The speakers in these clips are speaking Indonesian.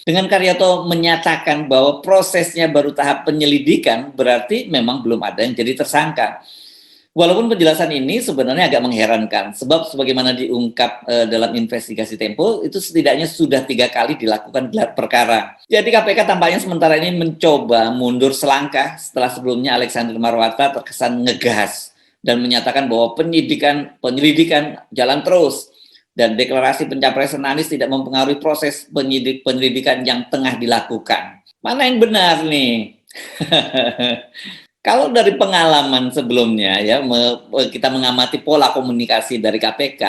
Dengan Karyoto menyatakan bahwa prosesnya baru tahap penyelidikan, berarti memang belum ada yang jadi tersangka. Walaupun penjelasan ini sebenarnya agak mengherankan, sebab sebagaimana diungkap dalam investigasi Tempo, itu setidaknya sudah 3 kali dilakukan gelar perkara. Jadi KPK tampaknya sementara ini mencoba mundur selangkah setelah sebelumnya Alexander Marwata terkesan ngegas dan menyatakan bahwa penyelidikan jalan terus dan deklarasi pencapresan Anies tidak mempengaruhi proses penyelidikan yang tengah dilakukan. Mana yang benar nih? Kalau dari pengalaman sebelumnya ya, kita mengamati pola komunikasi dari KPK,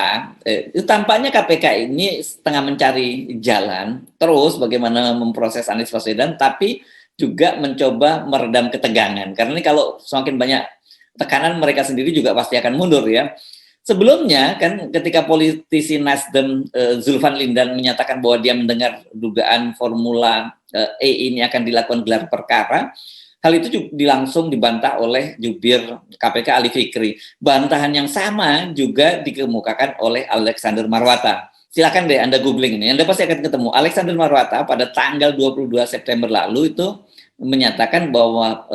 itu tampaknya KPK ini setengah mencari jalan terus bagaimana memproses Anies Baswedan, tapi juga mencoba meredam ketegangan. Karena ini kalau semakin banyak tekanan, mereka sendiri juga pasti akan mundur ya. Sebelumnya kan ketika politisi Nasdem Zulfan Lindan menyatakan bahwa dia mendengar dugaan Formula E ini akan dilakukan gelar perkara, hal itu langsung dibantah oleh jubir KPK Ali Fikri. Bantahan yang sama juga dikemukakan oleh Alexander Marwata. Silakan deh Anda googling ini, Anda pasti akan ketemu. Alexander Marwata pada tanggal 22 September lalu itu menyatakan bahwa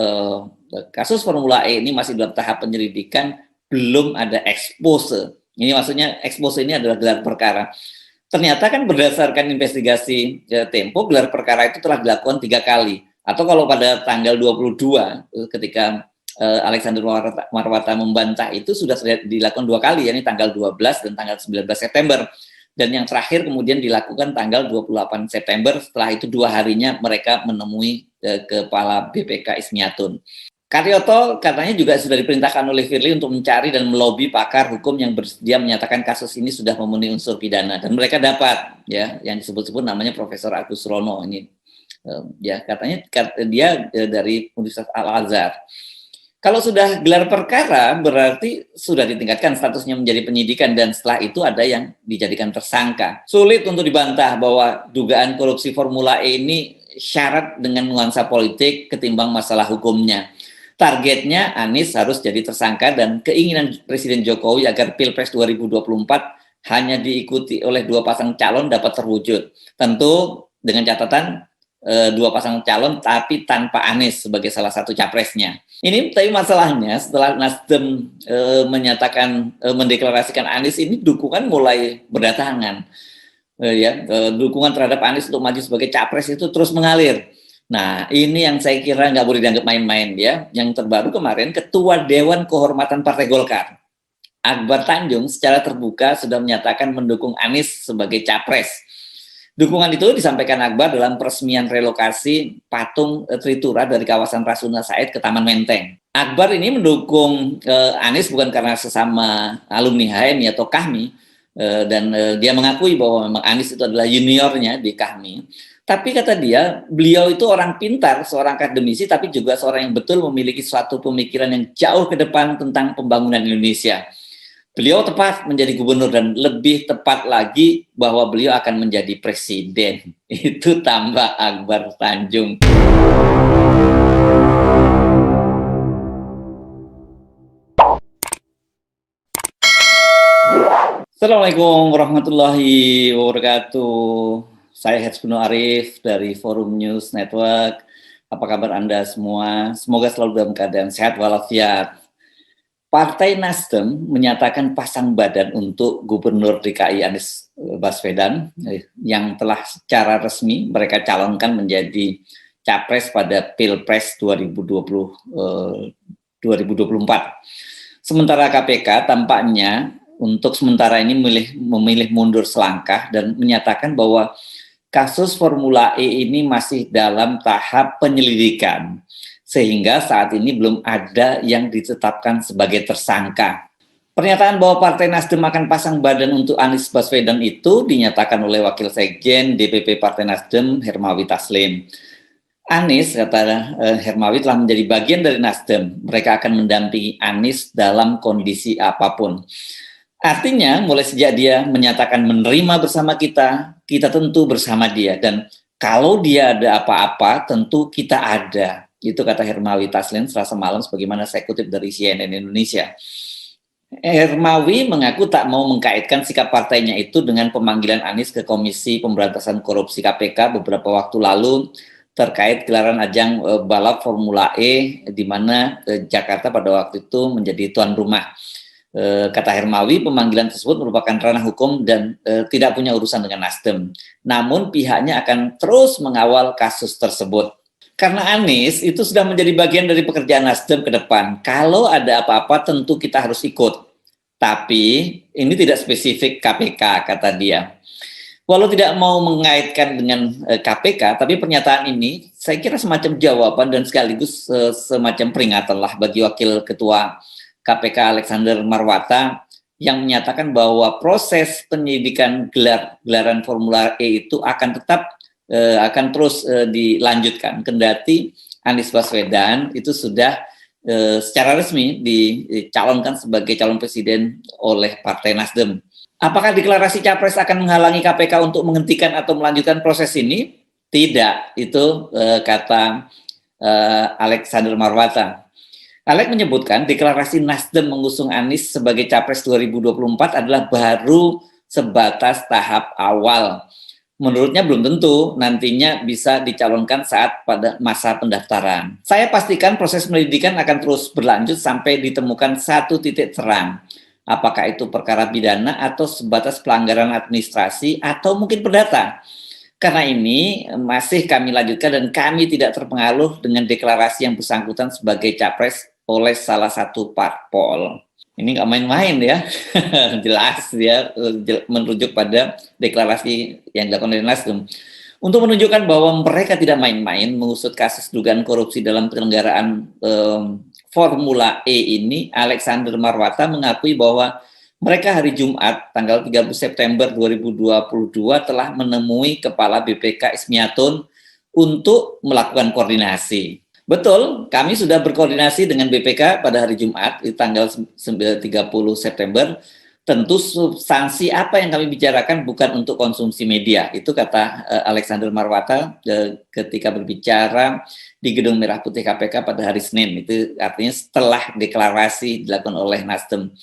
kasus Formula E ini masih dalam tahap penyelidikan, belum ada expose. Ini maksudnya expose ini adalah gelar perkara. Ternyata kan berdasarkan investigasi Tempo, gelar perkara itu telah dilakukan 3 kali. Atau kalau pada tanggal 22 ketika Alexander Marwata membantah itu sudah dilakukan 2 kali, yakni tanggal 12 dan tanggal 19 September. Dan yang terakhir kemudian dilakukan tanggal 28 September, setelah itu 2 harinya mereka menemui Kepala BPK Ismiatun. Karyoto katanya juga sudah diperintahkan oleh Firly untuk mencari dan melobi pakar hukum yang bersedia menyatakan kasus ini sudah memenuhi unsur pidana, dan mereka dapat ya yang disebut-sebut namanya Profesor Agus Rono ini. Ya katanya dia dari Universitas Al-Azhar. Kalau sudah gelar perkara berarti sudah ditingkatkan statusnya menjadi penyidikan, dan setelah itu ada yang dijadikan tersangka. Sulit untuk dibantah bahwa dugaan korupsi Formula E ini syarat dengan nuansa politik ketimbang masalah hukumnya. Targetnya Anies harus jadi tersangka, dan keinginan Presiden Jokowi agar Pilpres 2024 hanya diikuti oleh 2 pasang calon dapat terwujud. Tentu dengan catatan 2 pasang calon tapi tanpa Anies sebagai salah satu capresnya. Ini tapi masalahnya setelah Nasdem menyatakan mendeklarasikan Anies ini, dukungan mulai berdatangan. Dukungan terhadap Anies untuk maju sebagai capres itu terus mengalir. Nah, ini yang saya kira nggak boleh dianggap main-main ya. Yang terbaru kemarin, Ketua Dewan Kehormatan Partai Golkar, Akbar Tanjung, secara terbuka sudah menyatakan mendukung Anies sebagai capres. Dukungan itu disampaikan Akbar dalam peresmian relokasi patung Tritura dari kawasan Rasuna Said ke Taman Menteng. Akbar ini mendukung Anies bukan karena sesama alumni HMI atau KAHMI, dan dia mengakui bahwa memang Anies itu adalah juniornya di KAHMI. Tapi kata dia, beliau itu orang pintar, seorang akademisi, tapi juga seorang yang betul memiliki suatu pemikiran yang jauh ke depan tentang pembangunan Indonesia. Beliau tepat menjadi gubernur, dan lebih tepat lagi bahwa beliau akan menjadi presiden. Itu tambah Akbar Tanjung. Assalamualaikum warahmatullahi wabarakatuh. Saya Hetzbunu Arif dari Forum News Network. Apa kabar Anda semua? Semoga selalu dalam keadaan sehat walafiat. Partai Nasdem menyatakan pasang badan untuk Gubernur DKI Anies Baswedan yang telah secara resmi mereka calonkan menjadi capres pada Pilpres 2024. Sementara KPK tampaknya untuk sementara ini memilih mundur selangkah dan menyatakan bahwa kasus Formula E ini masih dalam tahap penyelidikan, sehingga saat ini belum ada yang ditetapkan sebagai tersangka. Pernyataan bahwa Partai Nasdem akan pasang badan untuk Anies Baswedan itu dinyatakan oleh Wakil Sekjen DPP Partai Nasdem, Hermawi Taslim. Anies, kata Hermawi, telah menjadi bagian dari Nasdem. Mereka akan mendampingi Anies dalam kondisi apapun. Artinya, mulai sejak dia menyatakan menerima bersama kita, kita tentu bersama dia. Dan kalau dia ada apa-apa, tentu kita ada. Itu kata Hermawi Taslim Selasa malam, sebagaimana saya kutip dari CNN Indonesia. Hermawi mengaku tak mau mengkaitkan sikap partainya itu dengan pemanggilan Anies ke Komisi Pemberantasan Korupsi KPK beberapa waktu lalu terkait gelaran ajang balap Formula E di mana Jakarta pada waktu itu menjadi tuan rumah. Kata Hermawi, pemanggilan tersebut merupakan ranah hukum dan tidak punya urusan dengan Nasdem. Namun pihaknya akan terus mengawal kasus tersebut. Karena Anies itu sudah menjadi bagian dari pekerjaan Nasdem ke depan. Kalau ada apa-apa tentu kita harus ikut. Tapi ini tidak spesifik KPK, kata dia. Walau tidak mau mengaitkan dengan KPK, tapi pernyataan ini saya kira semacam jawaban dan sekaligus semacam peringatan lah bagi Wakil Ketua KPK Alexander Marwata yang menyatakan bahwa proses penyidikan gelaran Formula E itu akan terus dilanjutkan. Kendati Anies Baswedan itu sudah secara resmi dicalonkan sebagai calon presiden oleh Partai Nasdem. Apakah deklarasi Capres akan menghalangi KPK untuk menghentikan atau melanjutkan proses ini? Tidak, itu kata Alexander Marwata. Alex menyebutkan deklarasi Nasdem mengusung Anies sebagai Capres 2024 adalah baru sebatas tahap awal. Menurutnya belum tentu nantinya bisa dicalonkan saat pada masa pendaftaran. Saya pastikan proses penyelidikan akan terus berlanjut sampai ditemukan satu titik terang. Apakah itu perkara pidana atau sebatas pelanggaran administrasi atau mungkin perdata. Karena ini masih kami lanjutkan dan kami tidak terpengaruh dengan deklarasi yang bersangkutan sebagai capres oleh salah satu parpol. Ini nggak main-main ya, jelas ya, merujuk pada deklarasi yang dilakukan oleh Nasdem. Untuk menunjukkan bahwa mereka tidak main-main mengusut kasus dugaan korupsi dalam penyelenggaraan Formula E ini, Alexander Marwata mengakui bahwa mereka hari Jumat tanggal 30 September 2022 telah menemui Kepala BPK Ismiatun untuk melakukan koordinasi. Betul, kami sudah berkoordinasi dengan BPK pada hari Jumat di tanggal 30 September. Tentu substansi apa yang kami bicarakan bukan untuk konsumsi media. Itu kata Alexander Marwata ketika berbicara di Gedung Merah Putih KPK pada hari Senin. Itu artinya setelah deklarasi dilakukan oleh Nasdem.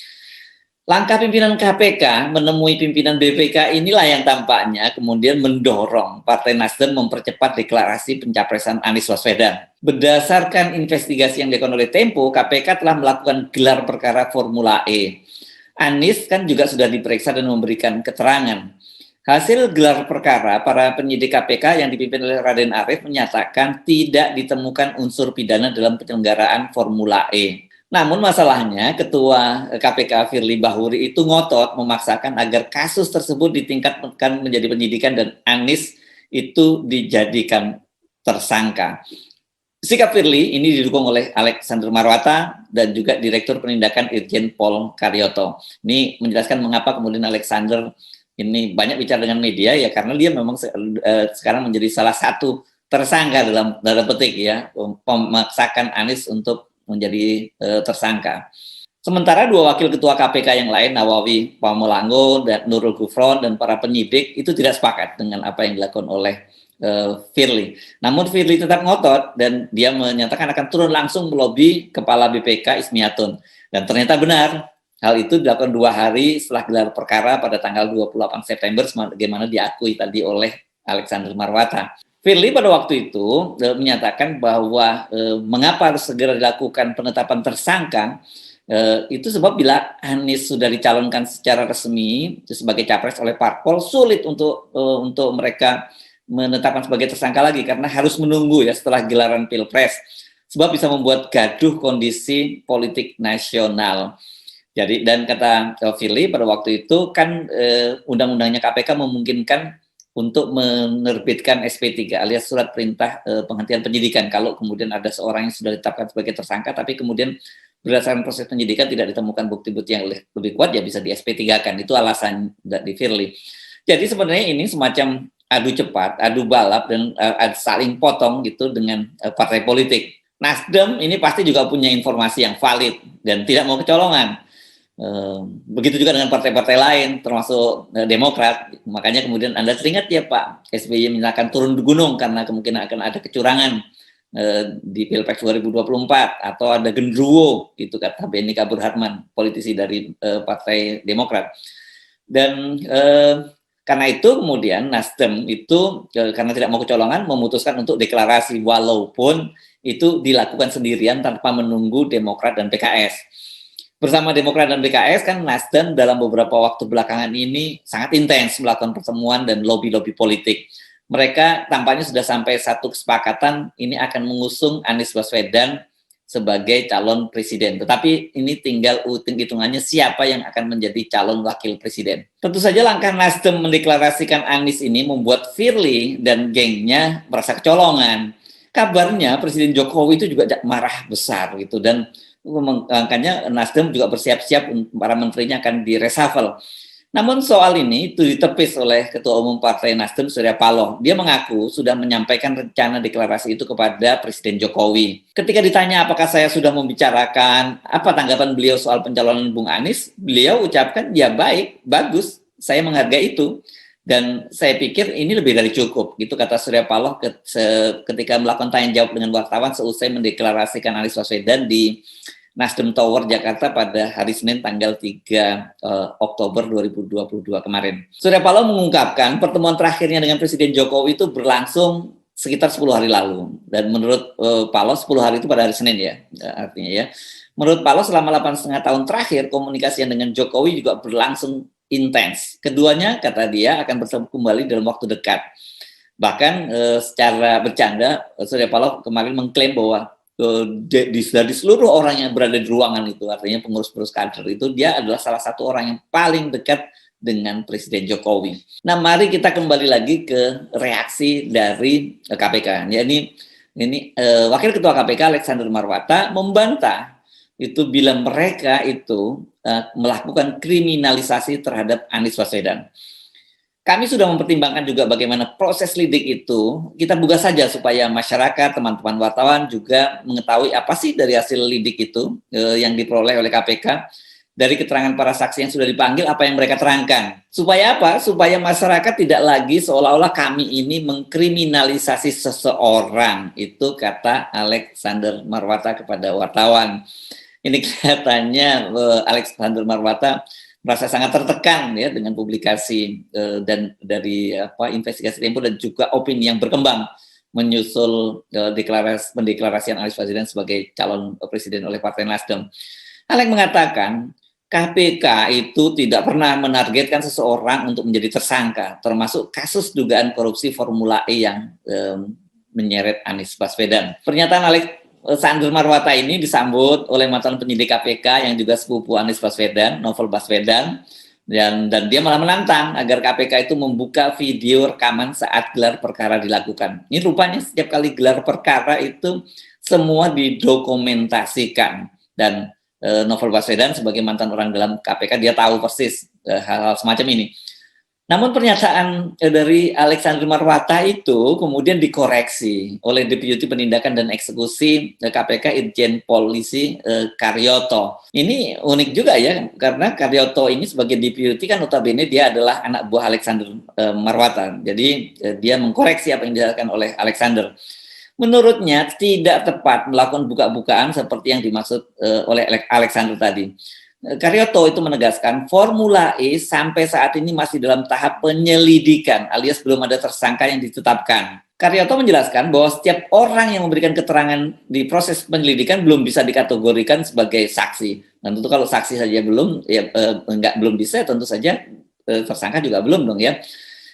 Langkah pimpinan KPK menemui pimpinan BPK inilah yang tampaknya kemudian mendorong Partai Nasdem mempercepat deklarasi pencapresan Anies Baswedan. Berdasarkan investigasi yang dilakukan oleh Tempo, KPK telah melakukan gelar perkara Formula E. Anies kan juga sudah diperiksa dan memberikan keterangan. Hasil gelar perkara, para penyidik KPK yang dipimpin oleh Raden Arif menyatakan tidak ditemukan unsur pidana dalam penyelenggaraan Formula E. Namun masalahnya Ketua KPK Firly Bahuri itu ngotot memaksakan agar kasus tersebut ditingkatkan menjadi penyidikan dan Anies itu dijadikan tersangka. Sikap Firly ini didukung oleh Alexander Marwata dan juga Direktur Penindakan Irjen Pol Karyoto. Ini menjelaskan mengapa kemudian Alexander ini banyak bicara dengan media ya karena dia memang sekarang menjadi salah satu tersangka dalam petik ya, memaksakan Anies untuk menjadi tersangka. Sementara dua wakil ketua KPK yang lain, Nawawi Pamulango dan Nurul Gufron dan para penyidik itu tidak sepakat dengan apa yang dilakukan oleh Firly. Namun Firly tetap ngotot dan dia menyatakan akan turun langsung melobi Kepala BPK Ismiatun. Dan ternyata benar, hal itu dilakukan 2 hari setelah gelar perkara pada tanggal 28 September sebagaimana diakui tadi oleh Alexander Marwata. Firly pada waktu itu menyatakan bahwa mengapa harus segera dilakukan penetapan tersangka, itu sebab bila Anies sudah dicalonkan secara resmi sebagai capres oleh parpol, sulit untuk mereka menetapkan sebagai tersangka lagi karena harus menunggu ya setelah gelaran Pilpres sebab bisa membuat gaduh kondisi politik nasional. Jadi dan kata Firly pada waktu itu kan undang-undangnya KPK memungkinkan untuk menerbitkan SP3 alias surat perintah penghentian penyidikan kalau kemudian ada seorang yang sudah ditetapkan sebagai tersangka tapi kemudian berdasarkan proses penyidikan tidak ditemukan bukti-bukti yang lebih kuat ya bisa di SP3-kan. Itu alasan dari Firly. Jadi sebenarnya ini semacam adu cepat, adu balap dan saling potong gitu dengan partai politik. Nasdem ini pasti juga punya informasi yang valid dan tidak mau kecolongan. Begitu juga dengan partai-partai lain, termasuk Demokrat. Makanya kemudian Anda teringat ya Pak SBY menyatakan turun di gunung karena kemungkinan akan ada kecurangan di Pilpres 2024, atau ada genderuwo, gitu kata Benny Kabur Harman, politisi dari Partai Demokrat. Dan karena itu kemudian Nasdem itu karena tidak mau kecolongan memutuskan untuk deklarasi, walaupun itu dilakukan sendirian tanpa menunggu Demokrat dan PKS. Bersama Demokrat dan PKS kan Nasdem dalam beberapa waktu belakangan ini sangat intens melakukan pertemuan dan lobby-lobby politik. Mereka tampaknya sudah sampai satu kesepakatan ini akan mengusung Anies Baswedan sebagai calon presiden. Tetapi ini tinggal hitungannya siapa yang akan menjadi calon wakil presiden. Tentu saja langkah Nasdem mendeklarasikan Anies ini membuat Firly dan gengnya merasa kecolongan. Kabarnya Presiden Jokowi itu juga marah besar gitu, dan makanya Nasdem juga bersiap-siap para menterinya akan direshuffle. Namun soal ini itu ditepis oleh Ketua Umum Partai Nasdem, Surya Paloh. Dia mengaku sudah menyampaikan rencana deklarasi itu kepada Presiden Jokowi. Ketika ditanya apakah saya sudah membicarakan, apa tanggapan beliau soal pencalonan Bung Anies, beliau ucapkan, ya baik, bagus, saya menghargai itu. Dan saya pikir ini lebih dari cukup, gitu kata Surya Paloh ketika melakukan tanya jawab dengan wartawan seusai mendeklarasikan Anies Baswedan di Nasdem Tower Jakarta pada hari Senin tanggal 3 Oktober 2022 kemarin. Surya Paloh mengungkapkan pertemuan terakhirnya dengan Presiden Jokowi itu berlangsung sekitar 10 hari lalu. Dan menurut Paloh 10 hari itu pada hari Senin ya, artinya ya. Menurut Paloh selama 8,5 tahun terakhir komunikasi dengan Jokowi juga berlangsung intens. Keduanya, kata dia, akan bertemu kembali dalam waktu dekat. Bahkan secara bercanda, Surya Paloh kemarin mengklaim bahwa dari seluruh orang yang berada di ruangan itu, artinya pengurus-pengurus kader itu, dia adalah salah satu orang yang paling dekat dengan Presiden Jokowi. Nah, mari kita kembali lagi ke reaksi dari KPK. Ya, ini Wakil Ketua KPK Alexander Marwata membantah itu bila mereka itu melakukan kriminalisasi terhadap Anies Baswedan. Kami sudah mempertimbangkan juga bagaimana proses lidik itu, kita buka saja supaya masyarakat, teman-teman wartawan juga mengetahui apa sih dari hasil lidik itu yang diperoleh oleh KPK, dari keterangan para saksi yang sudah dipanggil, apa yang mereka terangkan. Supaya apa? Supaya masyarakat tidak lagi seolah-olah kami ini mengkriminalisasi seseorang, itu kata Alexander Marwata kepada wartawan. Ini kelihatannya Alexander Marwata merasa sangat tertekan ya dengan publikasi dan dari investigasi Tempo dan juga opini yang berkembang menyusul pendeklarasian Anies Baswedan sebagai calon presiden oleh Partai Nasdem. Alex mengatakan KPK itu tidak pernah menargetkan seseorang untuk menjadi tersangka, termasuk kasus dugaan korupsi Formula E yang menyeret Anies Baswedan. Pernyataan Alexander Marwata ini disambut oleh mantan penyidik KPK yang juga sepupu Anies Baswedan, Novel Baswedan, dan dia malah menantang agar KPK itu membuka video rekaman saat gelar perkara dilakukan. Ini rupanya setiap kali gelar perkara itu semua didokumentasikan, dan Novel Baswedan sebagai mantan orang dalam KPK dia tahu persis hal-hal semacam ini. Namun pernyataan dari Alexander Marwata itu kemudian dikoreksi oleh Deputi Penindakan dan Eksekusi KPK Irjen Polisi Karyoto. Ini unik juga ya, karena Karyoto ini sebagai deputi kan notabene dia adalah anak buah Alexander Marwata. Jadi dia mengkoreksi apa yang dilakukan oleh Alexander. Menurutnya tidak tepat melakukan buka-bukaan seperti yang dimaksud oleh Alexander tadi. Karyoto itu menegaskan Formula E sampai saat ini masih dalam tahap penyelidikan alias belum ada tersangka yang ditetapkan. Karyoto menjelaskan bahwa setiap orang yang memberikan keterangan di proses penyelidikan belum bisa dikategorikan sebagai saksi. Dan tentu kalau saksi saja belum, ya belum bisa, tentu saja tersangka juga belum dong ya.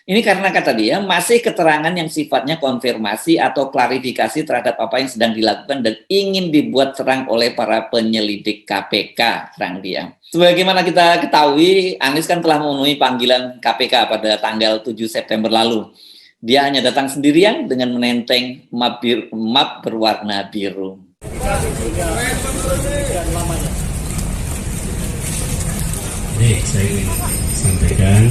Ini karena kata dia masih keterangan yang sifatnya konfirmasi atau klarifikasi terhadap apa yang sedang dilakukan dan ingin dibuat terang oleh para penyelidik KPK, terang dia. Sebagaimana kita ketahui, Anies kan telah memenuhi panggilan KPK pada tanggal 7 September lalu. Dia hanya datang sendirian dengan menenteng map berwarna biru. Baik, saya ingin sampaikan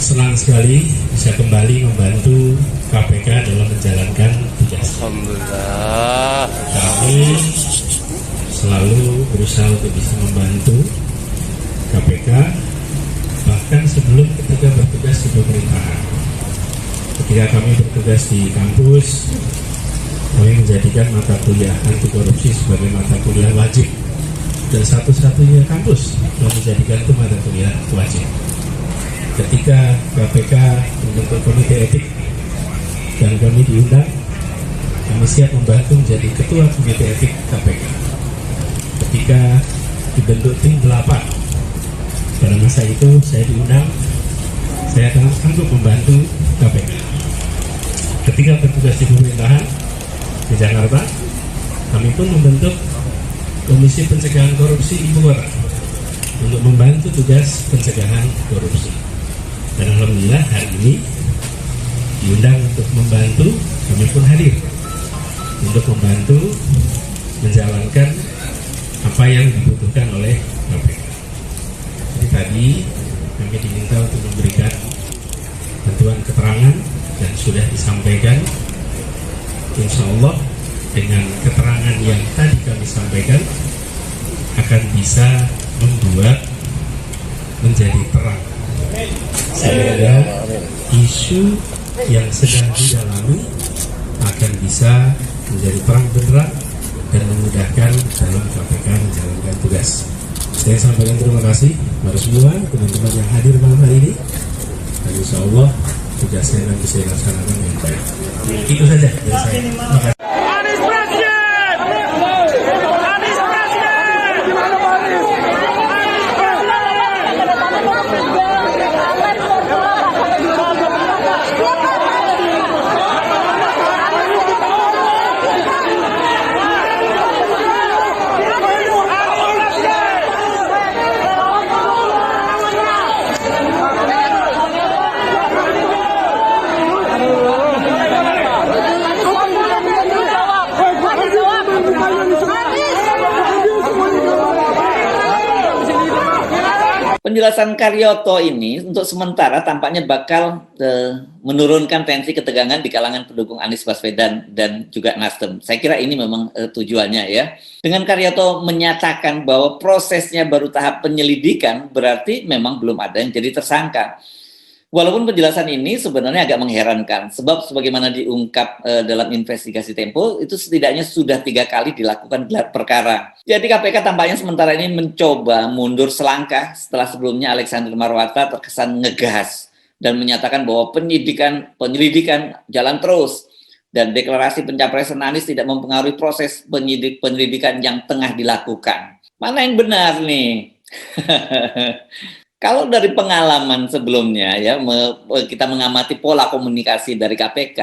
senang sekali bisa kembali membantu KPK dalam menjalankan tugas. Alhamdulillah. Kami selalu berusaha untuk bisa membantu KPK, bahkan sebelum ketika bertugas di pemerintahan. Ketika kami bertugas di kampus, kami menjadikan mata kuliah anti korupsi sebagai mata kuliah wajib dan satu-satunya kampus yang menjadikan itu mata kuliah wajib. Ketika KPK membentuk komite etik dan kami diundang, kami siap membantu menjadi ketua komite etik KPK. Ketika dibentuk tim 8, pada masa itu saya diundang, saya akan sanggup membantu KPK. Ketika bertugas di pemerintahan di Jakarta, kami pun membentuk Komisi Pencegahan Korupsi Ibu Kota untuk membantu tugas pencegahan korupsi. Dan alhamdulillah hari ini diundang untuk membantu, kami pun hadir untuk membantu menjalankan apa yang dibutuhkan oleh KPK. Jadi tadi kami diminta untuk memberikan bantuan keterangan dan sudah disampaikan. Insya Allah dengan keterangan yang tadi kami sampaikan akan bisa membuat menjadi terang sehingga isu yang sedang didalami akan bisa menjadi terang benderang dan memudahkan dalam KPK menjalankan tugas. Saya sampaikan terima kasih kepada semua teman-teman yang hadir malam hari ini, dan insya Allah tugasnya akan bisa dilaksanakan dengan baik. Itu saja dari saya. Terima kasih. Penjelasan Karyoto ini untuk sementara tampaknya bakal menurunkan tensi ketegangan di kalangan pendukung Anies Baswedan dan juga Nasdem. Saya kira ini memang tujuannya ya. Dengan Karyoto menyatakan bahwa prosesnya baru tahap penyelidikan, berarti memang belum ada yang jadi tersangka. Walaupun penjelasan ini sebenarnya agak mengherankan, sebab sebagaimana diungkap dalam investigasi Tempo, itu setidaknya sudah 3 kali dilakukan gelar perkara. Jadi KPK tampaknya sementara ini mencoba mundur selangkah setelah sebelumnya Alexander Marwata terkesan ngegas dan menyatakan bahwa penyelidikan jalan terus dan deklarasi pencapresan Anies tidak mempengaruhi proses penyelidikan yang tengah dilakukan. Mana yang benar nih? Kalau dari pengalaman sebelumnya ya kita mengamati pola komunikasi dari KPK,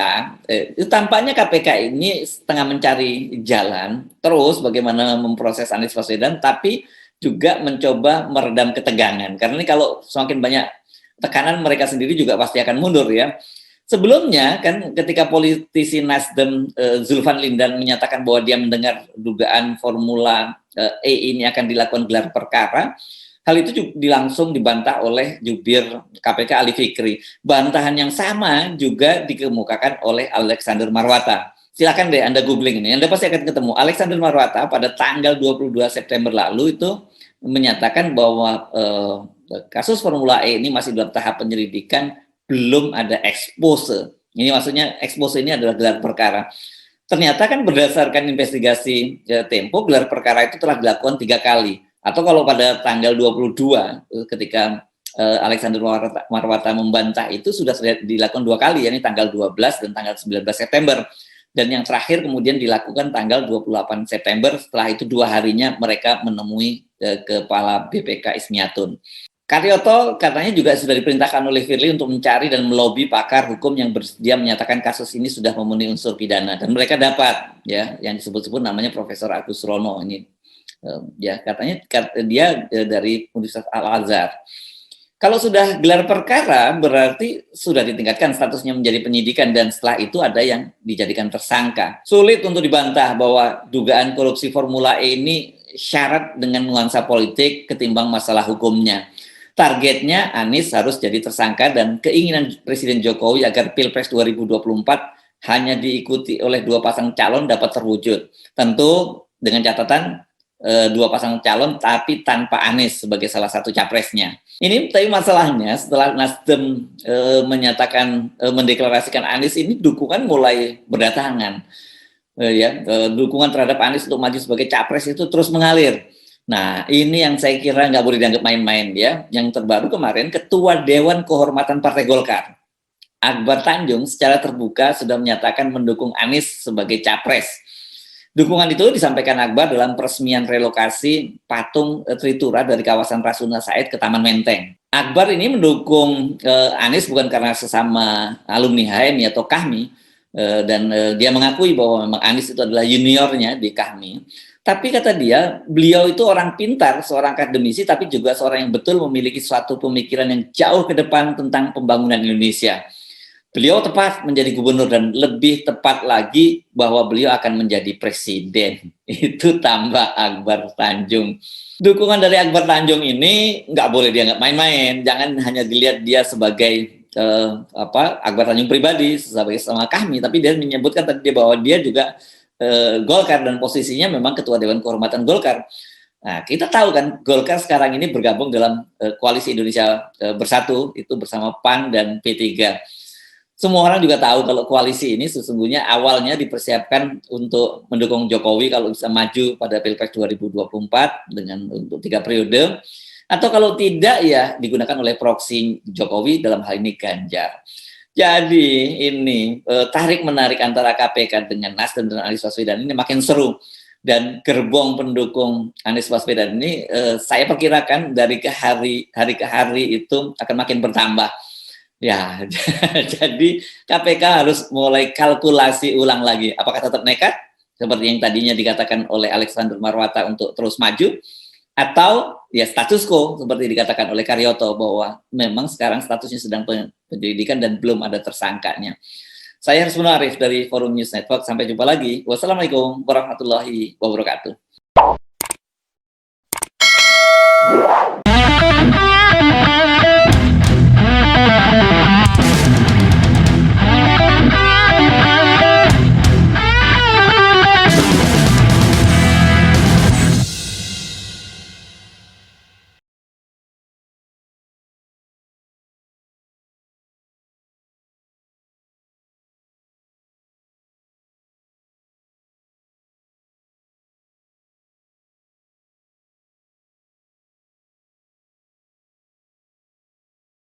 itu tampaknya KPK ini tengah mencari jalan terus bagaimana memproses Anies Baswedan, tapi juga mencoba meredam ketegangan. Karena ini kalau semakin banyak tekanan, mereka sendiri juga pasti akan mundur ya. Sebelumnya kan ketika politisi Nasdem Zulfan Lindan menyatakan bahwa dia mendengar dugaan Formula E ini akan dilakukan gelar perkara, hal itu juga langsung dibantah oleh jubir KPK Ali Fikri. Bantahan yang sama juga dikemukakan oleh Alexander Marwata. Silakan deh Anda googling ini, Anda pasti akan ketemu. Alexander Marwata pada tanggal 22 September lalu itu menyatakan bahwa kasus Formula E ini masih dalam tahap penyelidikan, belum ada expose. Ini maksudnya expose ini adalah gelar perkara. Ternyata kan berdasarkan investigasi Tempo, gelar perkara itu telah dilakukan 3 kali. Atau kalau pada tanggal 22 ketika Alexander Marwata membantah itu sudah dilakukan 2 kali, yakni tanggal 12 dan tanggal 19 September. Dan yang terakhir kemudian dilakukan tanggal 28 September, setelah itu 2 harinya mereka menemui Kepala BPK Ismiatun. Karyoto katanya juga sudah diperintahkan oleh Firly untuk mencari dan melobi pakar hukum yang bersedia menyatakan kasus ini sudah memenuhi unsur pidana. Dan mereka dapat ya yang disebut-sebut namanya Profesor Agus Rono ini. Ya katanya dia dari Universitas Al-Azhar. Kalau sudah gelar perkara berarti sudah ditingkatkan statusnya menjadi penyidikan dan setelah itu ada yang dijadikan tersangka. Sulit untuk dibantah bahwa dugaan korupsi Formula E ini syarat dengan nuansa politik ketimbang masalah hukumnya. Targetnya Anies harus jadi tersangka dan keinginan Presiden Jokowi agar Pilpres 2024 hanya diikuti oleh 2 pasang calon dapat terwujud. Tentu dengan catatan 2 pasang calon tapi tanpa Anies sebagai salah satu capresnya. Ini tapi masalahnya setelah Nasdem mendeklarasikan Anies ini dukungan mulai berdatangan. dukungan terhadap Anies untuk maju sebagai capres itu terus mengalir. Nah, ini yang saya kira nggak boleh dianggap main-main ya. Yang terbaru kemarin, Ketua Dewan Kehormatan Partai Golkar, Akbar Tanjung, secara terbuka sudah menyatakan mendukung Anies sebagai capres. Dukungan itu disampaikan Akbar dalam peresmian relokasi patung Tritura dari kawasan Rasuna Said ke Taman Menteng. Akbar ini mendukung Anies bukan karena sesama alumni HMI atau KAHMI, dan dia mengakui bahwa memang Anies itu adalah juniornya di KAHMI. Tapi kata dia, beliau itu orang pintar, seorang akademisi, tapi juga seorang yang betul memiliki suatu pemikiran yang jauh ke depan tentang pembangunan Indonesia. Beliau tepat menjadi gubernur dan lebih tepat lagi bahwa beliau akan menjadi presiden. Itu tambah Akbar Tanjung. Dukungan dari Akbar Tanjung ini nggak boleh dianggap main-main. Jangan hanya dilihat dia sebagai Akbar Tanjung pribadi sebagai sama kami, tapi dia menyebutkan tadi bahwa dia juga Golkar dan posisinya memang Ketua Dewan Kehormatan Golkar. Nah, kita tahu kan Golkar sekarang ini bergabung dalam Koalisi Indonesia Bersatu, itu bersama PAN dan P3. Semua orang juga tahu kalau koalisi ini sesungguhnya awalnya dipersiapkan untuk mendukung Jokowi kalau bisa maju pada Pilpres 2024 dengan untuk 3 periode, atau kalau tidak ya digunakan oleh proksi Jokowi, dalam hal ini Ganjar. Jadi ini tarik-menarik antara KPK dengan Nasdem dan Anies Baswedan ini makin seru, dan gerbong pendukung Anies Baswedan ini saya perkirakan dari hari ke hari itu akan makin bertambah. Ya, jadi KPK harus mulai kalkulasi ulang lagi. Apakah tetap nekat seperti yang tadinya dikatakan oleh Alexander Marwata untuk terus maju, atau ya status quo seperti dikatakan oleh Karyoto bahwa memang sekarang statusnya sedang penyelidikan dan belum ada tersangkanya. Saya Harisnu Arif dari Forum News Network. Sampai jumpa lagi. Wassalamualaikum warahmatullahi wabarakatuh.